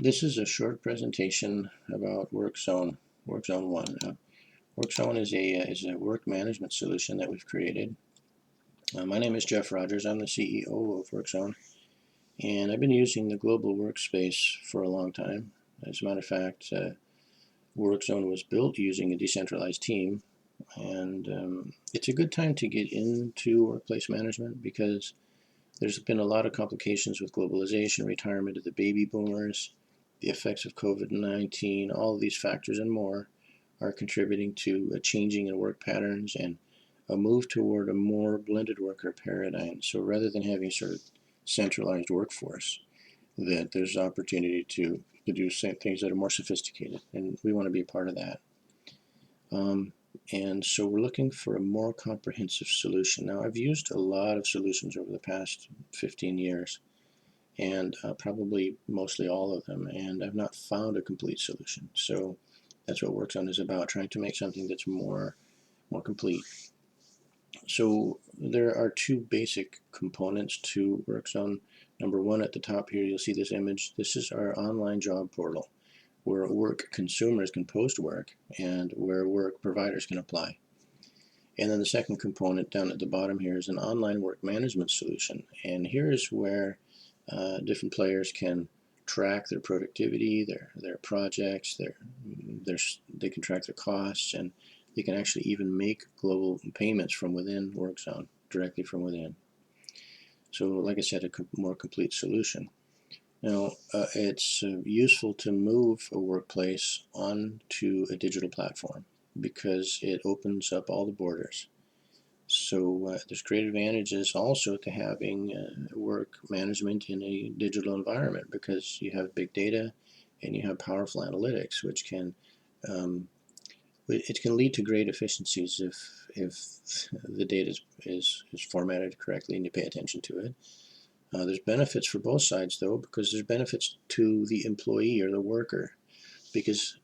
This is a short presentation about Workzone 1. Workzone is a work management solution that we've created. My name is Jeff Rogers. I'm the CEO of Workzone, and I've been using the global workspace for a long time. As a matter of fact, Workzone was built using a decentralized team, and it's a good time to get into workplace management because there's been a lot of complications with globalization, retirement of the baby boomers, the effects of COVID-19, all of these factors and more are contributing to a changing in work patterns and a move toward a more blended worker paradigm. So rather than having sort of centralized workforce, that there's opportunity to do things that are more sophisticated, and we want to be a part of that. And so we're looking for a more comprehensive solution. Now, I've used a lot of solutions over the past 15 years, and probably mostly all of them, and I've not found a complete solution. So that's what Workzone is about, trying to make something that's more complete. So there are two basic components to Workzone. Number one, at the top here, you'll see this image. This is our online job portal, where work consumers can post work and where work providers can apply. And then the second component down at the bottom here is an online work management solution. And here is where different players can track their productivity, their projects, they can track their costs, and they can actually even make global payments from within Workzone, directly from within. So like I said, a more complete solution. Now, it's useful to move a workplace onto a digital platform because it opens up all the borders. So there's great advantages also to having work management in a digital environment because you have big data and you have powerful analytics, which can it can lead to great efficiencies if the data is formatted correctly and you pay attention to it. There's benefits for both sides, though, because there's benefits to the employee or the worker, because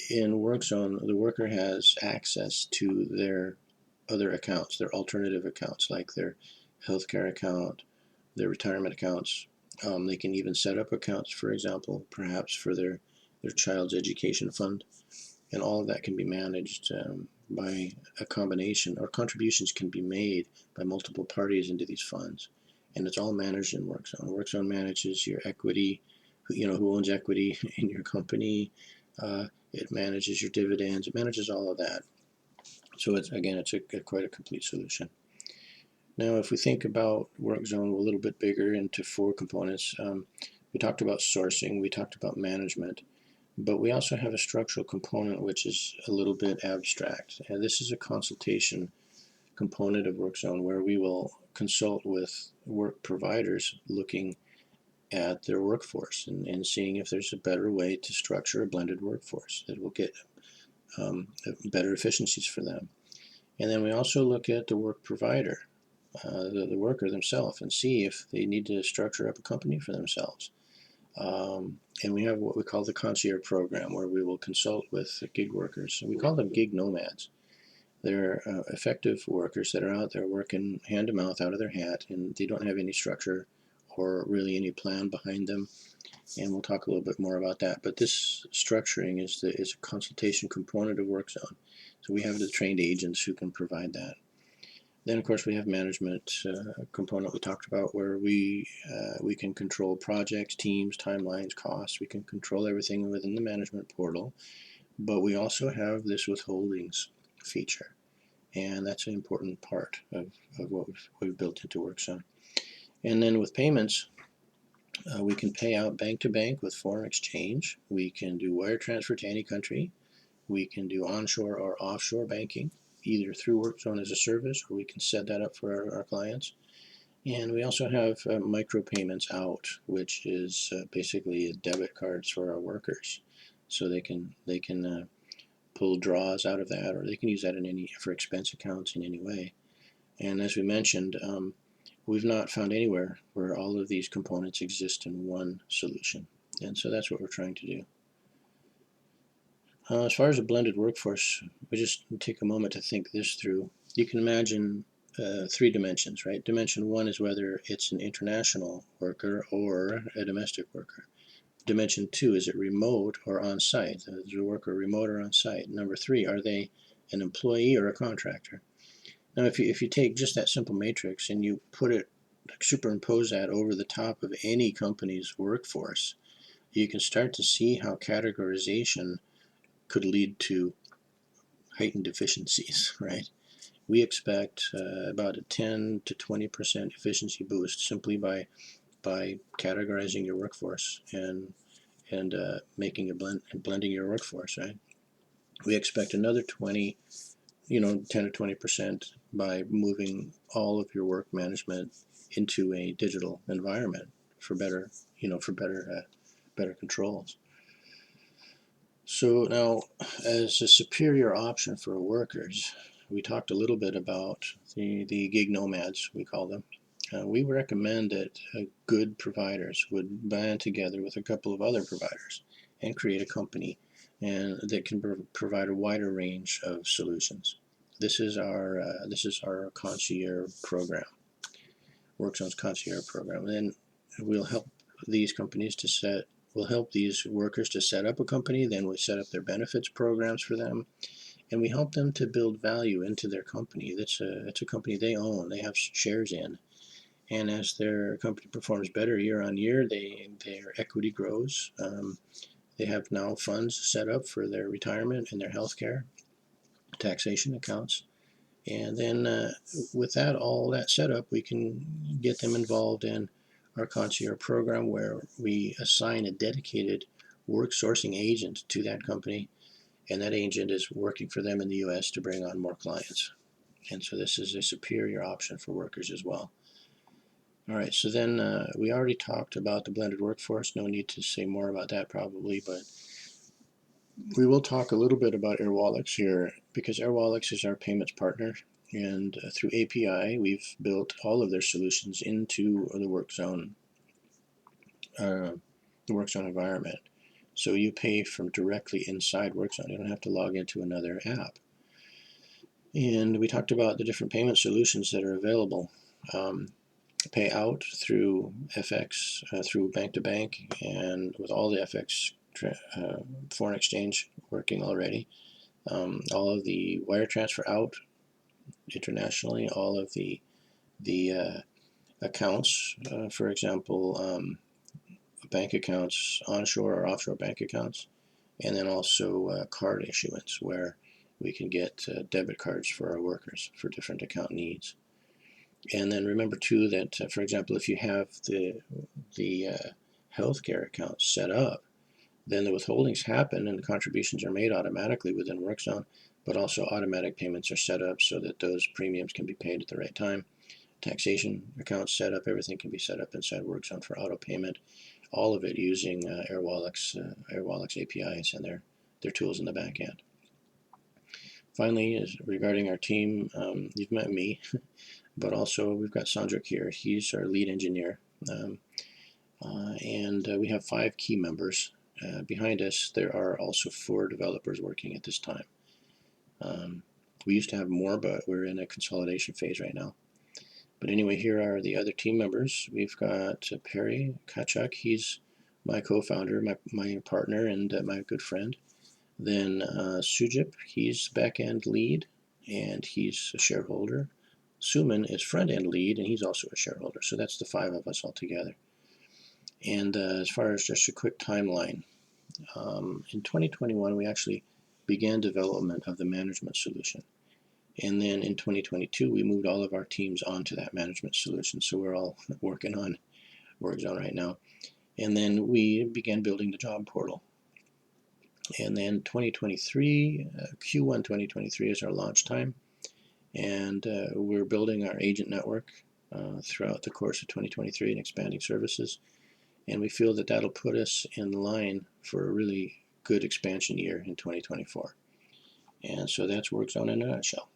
in Workzone, the worker has access to their other accounts, their alternative accounts, like their healthcare account, their retirement accounts. They can even set up accounts, for example, perhaps for their child's education fund, and all of that can be managed by a combination, or contributions can be made by multiple parties into these funds. And it's all managed in Workzone. Workzone manages your equity, who owns equity in your company. It manages your dividends. It manages all of that. So it's quite a complete solution. Now, if we think about Workzone a little bit bigger into four components, we talked about sourcing, we talked about management, but we also have a structural component which is a little bit abstract. And this is a consultation component of Workzone where we will consult with work providers looking at their workforce and seeing if there's a better way to structure a blended workforce that will get better efficiencies for them. And then we also look at the work provider, the worker themselves, and see if they need to structure up a company for themselves. And we have what we call the concierge program, where we will consult with gig workers. And we call them gig nomads. They're effective workers that are out there working hand to mouth out of their hat, and they don't have any structure or really any plan behind them. And we'll talk a little bit more about that. But this structuring is a consultation component of Workzone. So we have the trained agents who can provide that. Then, of course, we have management component we talked about, where we can control projects, teams, timelines, costs. We can control everything within the management portal. But we also have this withholdings feature, and that's an important part of what we've built into Workzone. And then with payments, we can pay out bank to bank with foreign exchange. We can do wire transfer to any country. We can do onshore or offshore banking, either through Workzone as a service, or we can set that up for our clients. And we also have micropayments out, which is basically debit cards for our workers, so they can pull draws out of that, or they can use that for expense accounts in any way. And as we mentioned, we've not found anywhere where all of these components exist in one solution. And so that's what we're trying to do. As far as a blended workforce, we just take a moment to think this through. You can imagine three dimensions, right? Dimension one is whether it's an international worker or a domestic worker. Dimension 2, is it remote or on-site? Is the worker remote or on-site? Number 3, are they an employee or a contractor? Now, if you take just that simple matrix and you put it, superimpose that over the top of any company's workforce, you can start to see how categorization could lead to heightened efficiencies, right? We expect about a 10 to 20% efficiency boost simply by categorizing your workforce and making a blending your workforce, right? We expect another 10 or 20% by moving all of your work management into a digital environment for better, better controls. So now, as a superior option for workers, we talked a little bit about the gig nomads, we call them. We recommend that good providers would band together with a couple of other providers and create a company and that can provide a wider range of solutions. This is our concierge program, Workzone's concierge program. And then we'll help these companies we'll help these workers to set up a company, then we set up their benefits programs for them, and we help them to build value into their company. It's a company they own, they have shares in, and as their company performs better year on year, their equity grows. They have now funds set up for their retirement and their healthcare, taxation accounts, and then with that, all that set up, we can get them involved in our concierge program where we assign a dedicated work sourcing agent to that company, and that agent is working for them in the US to bring on more clients. And so this is a superior option for workers as well. All right, so then we already talked about the blended workforce. No need to say more about that probably, but we will talk a little bit about Airwallex here because Airwallex is our payments partner. And through API, we've built all of their solutions into the Workzone environment. So you pay from directly inside Workzone. You don't have to log into another app. And we talked about the different payment solutions that are available. Pay out through FX, through bank to bank, and with all the FX foreign exchange working already. All of the wire transfer out internationally, all of the accounts, for example, bank accounts, onshore or offshore bank accounts, and then also card issuance where we can get debit cards for our workers for different account needs. And then remember too that, for example, if you have the healthcare account set up, then the withholdings happen and the contributions are made automatically within Workzone, but also automatic payments are set up so that those premiums can be paid at the right time. Taxation accounts set up, everything can be set up inside Workzone for auto payment, all of it using Airwallex APIs and their tools in the back end. Finally, regarding our team, you've met me, but also we've got Sandrak here. He's our lead engineer, and we have 5 key members. Behind us, there are also 4 developers working at this time. We used to have more, but we're in a consolidation phase right now. But anyway, here are the other team members. We've got Perry Kachuk. He's my co-founder, my partner, and my good friend. Then Sujip, he's back-end lead, and he's a shareholder. Suman is front-end lead, and he's also a shareholder. So that's the 5 of us all together. And as far as just a quick timeline, in 2021, we actually began development of the management solution. And then in 2022, we moved all of our teams onto that management solution. So we're all working on Workzone right now. And then we began building the job portal. And then 2023, Q1 2023 is our launch time. And we're building our agent network throughout the course of 2023 and expanding services. And we feel that that'll put us in line for a really good expansion year in 2024. And so that's Workzone in a nutshell.